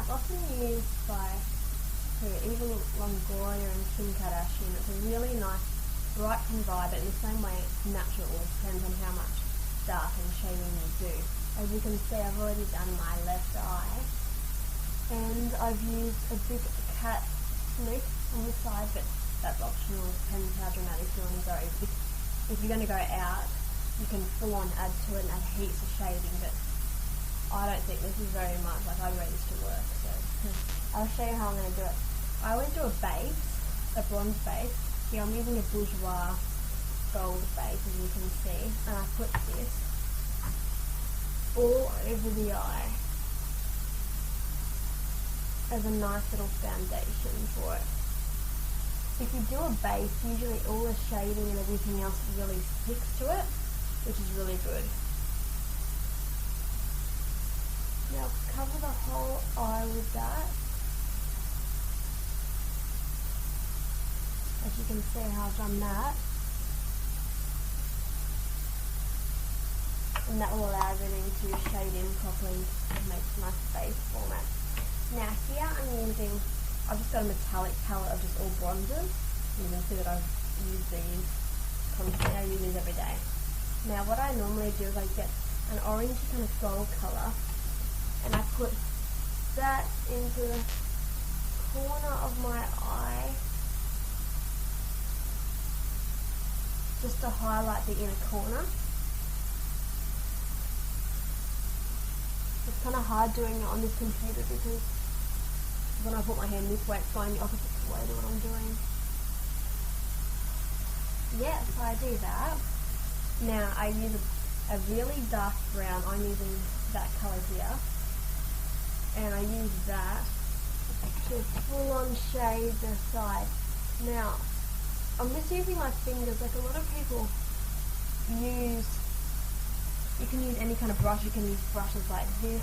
Now, it's often used by even Longoria and Kim Kardashian. It's a really nice, bright kind of vibe, but in the same way, it's natural. It depends on how much dark and shading you do. As you can see, I've already done my left eye, and I've used a big cat snook on the side, but that's optional. It depends how dramatic you want to go. If you're going to go out, you can full on add to it and add heaps of shading, but I don't think this is very much. Like, I'd wear this to work, so I'll show you how I'm going to do it. I always do a base, a bronze base. Here I'm using a bourgeois gold base, as you can see, and I put this all over the eye as a nice little foundation for it. If you do a base, usually all the shading and everything else really sticks to it, which is really good. Now cover the whole eye with that. As you can see how I've done that. And that will allow everything to shade in properly and make a nice base format. Now here I've just got a metallic palette of just all bronzes. You can see that I've used these constantly. I use these every day. Now what I normally do is I get an orangey kind of gold colour, and I put that into the corner of my eye just to highlight the inner corner. It's kind of hard doing it on this computer because when I put my hand this way, it's going the opposite way to what I'm doing. Yeah, so I do that. Now I use a really dark brown. I'm using that colour here. And I use that to full on shade the side. Now, I'm just using my fingers. Like, a lot of people you can use any kind of brush. You can use brushes like this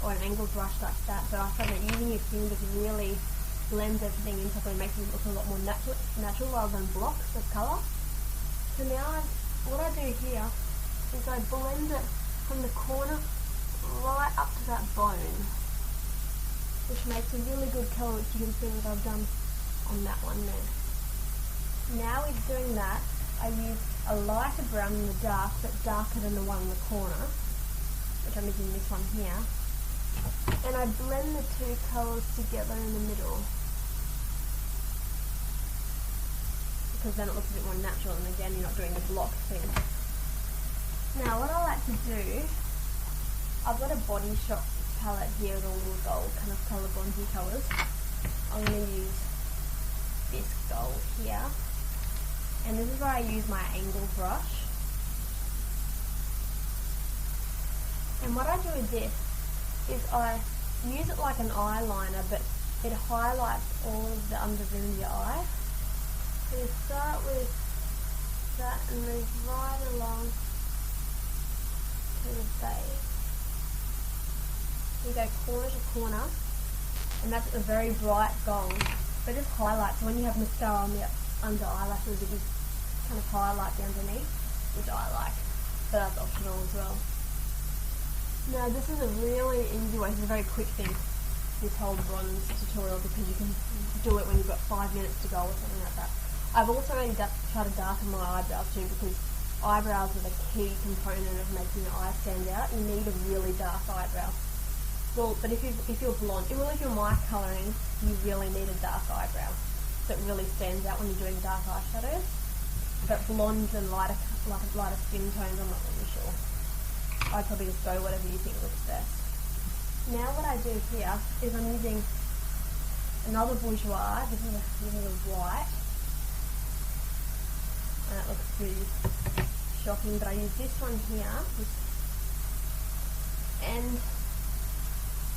or an angled brush like that, but I find that using your fingers really blends everything in properly, makes it look a lot more natural rather than blocks of colour. So now what I do here is I blend it from the corner right up to that bone, which makes a really good colour, which you can see what I've done on that one there. Now with doing that, I use a lighter brown in the dark, but darker than the one in the corner, which I'm using this one here, and I blend the two colours together in the middle, because then it looks a bit more natural, and again you're not doing the block thing. Now what I like to do, I've got a Body Shop palette here with all the gold kind of colour bronzy colours. I'm going to use this gold here, and this is where I use my angle brush. And what I do with this is I use it like an eyeliner, but it highlights all of the underbrim of your eye. So you start with that and move right along to the base. You go corner to corner, and that's a very bright gold, but it just highlights. When you have mascara on the under eyelashes, it just kind of highlight the underneath, which I like, but that's optional as well. Now this is a really easy way, it's a very quick thing, this whole bronze tutorial, because you can do it when you've got 5 minutes to go or something like that. I've also already tried to darken my eyebrows too, because eyebrows are the key component of making your eyes stand out. You need a really dark eyebrow. Well, but if you're blonde, well, if you're my colouring, you really need a dark eyebrow. So it really stands out when you're doing dark eyeshadows. But blondes and lighter skin tones, I'm not really sure. I'd probably just go whatever you think looks best. Now what I do here is I'm using another bourgeois. This is a white. And it looks pretty shocking, but I use this one here. And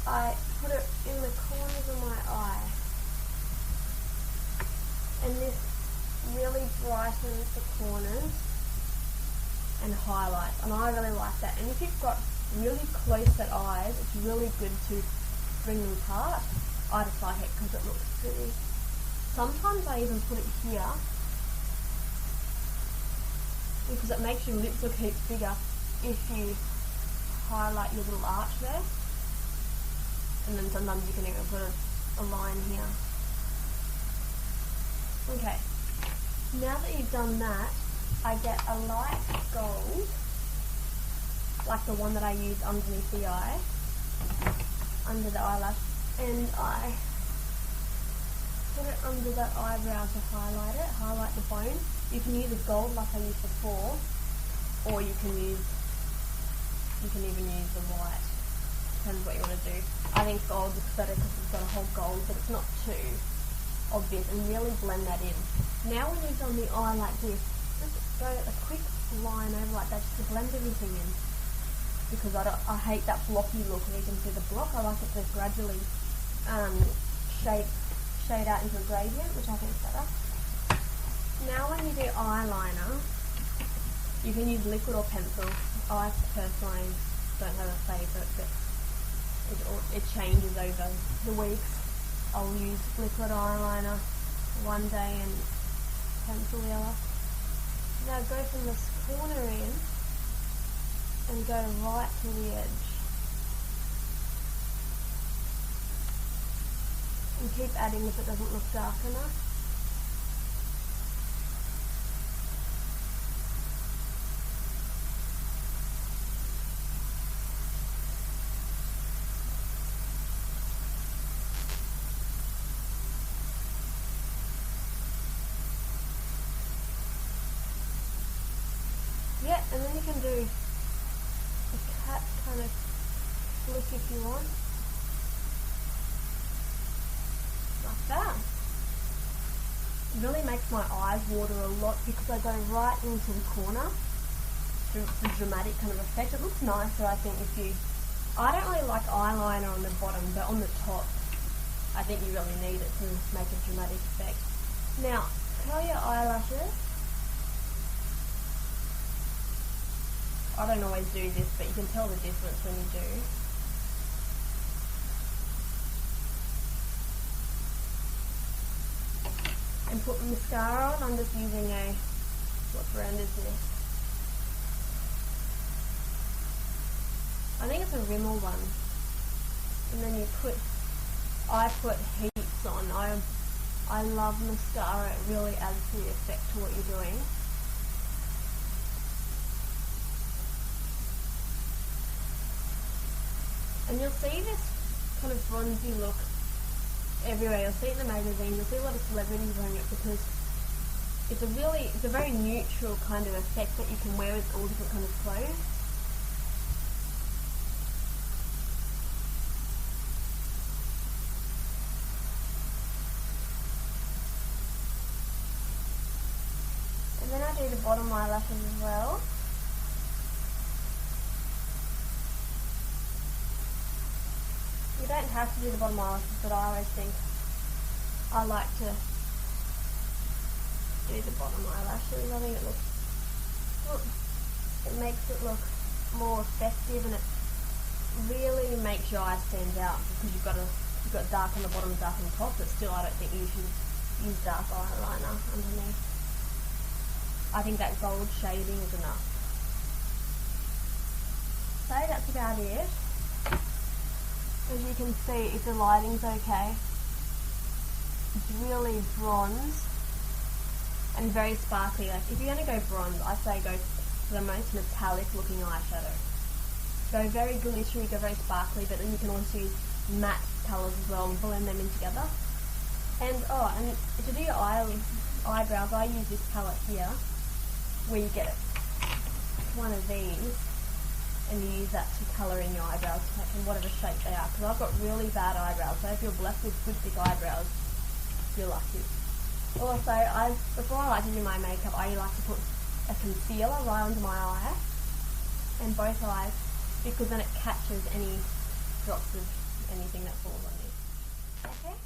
I put it in the corners of my eye. And this really brightens the corners and highlights, and I really like that. And if you've got really close set eyes, it's really good to bring them apart. I just like it because it looks pretty. Sometimes I even put it here because it makes your lips look heaps bigger if you highlight your little arch there. And then sometimes you can even put a line here. Okay, now that you've done that, I get a light gold, like the one that I use underneath the eye, under the eyelash, and I put it under that eyebrow to highlight it, highlight the bone. You can use a gold like I used before, or you can even use the white. Depends what you want to do. I think gold looks better because it's got a whole gold, but it's not too obvious, and really blend that in. Now when you've done the eye like this, just go a quick line over like that just to blend everything in, because I hate that blocky look where you can see the block. I like it to gradually shade out into a gradient, which I think is better. Now when you do eyeliner, you can use liquid or pencil. I personally don't have a favourite, but it changes over the weeks. I'll use liquid eyeliner one day and pencil the other. Now go from this corner in and go right to the edge. And keep adding if it doesn't look dark enough. Yeah, and then you can do a cat kind of flick if you want. Like that. It really makes my eyes water a lot because I go right into the corner. It's a dramatic kind of effect. It looks nicer, I think, if you... I don't really like eyeliner on the bottom, but on the top, I think you really need it to make a dramatic effect. Now, curl your eyelashes. I don't always do this, but you can tell the difference when you do. And put mascara on. I'm just using what brand is this? I think it's a Rimmel one. And then I put heaps on. I love mascara. It really adds to the effect to what you're doing. And you'll see this kind of bronzy look everywhere. You'll see it in the magazines, you'll see a lot of celebrities wearing it because it's a very neutral kind of effect that you can wear with all different kind of clothes. And then I do the bottom eyelashes as well. You don't have to do the bottom eyelashes, but I always think I like to do the bottom eyelashes. I think it makes it look more effective, and it really makes your eyes stand out because you've got dark on the bottom, dark on the top, but still I don't think you should use dark eyeliner underneath. I think that gold shading is enough. So that's about it. As you can see, if the lighting's okay, it's really bronze and very sparkly. Like if you're going to go bronze, I say go for the most metallic looking eyeshadow. Go very glittery, go very sparkly, but then you can also use matte colours as well and blend them in together. And to do your eyebrows, I use this palette here, where you get one of these and you use that to colour in your eyebrows in whatever shape they are, because I've got really bad eyebrows, so if you're blessed with good thick eyebrows, you're lucky. Also, before I like to do my makeup, I like to put a concealer right under my eye and both eyes, because then it catches any drops of anything that falls on you. Okay?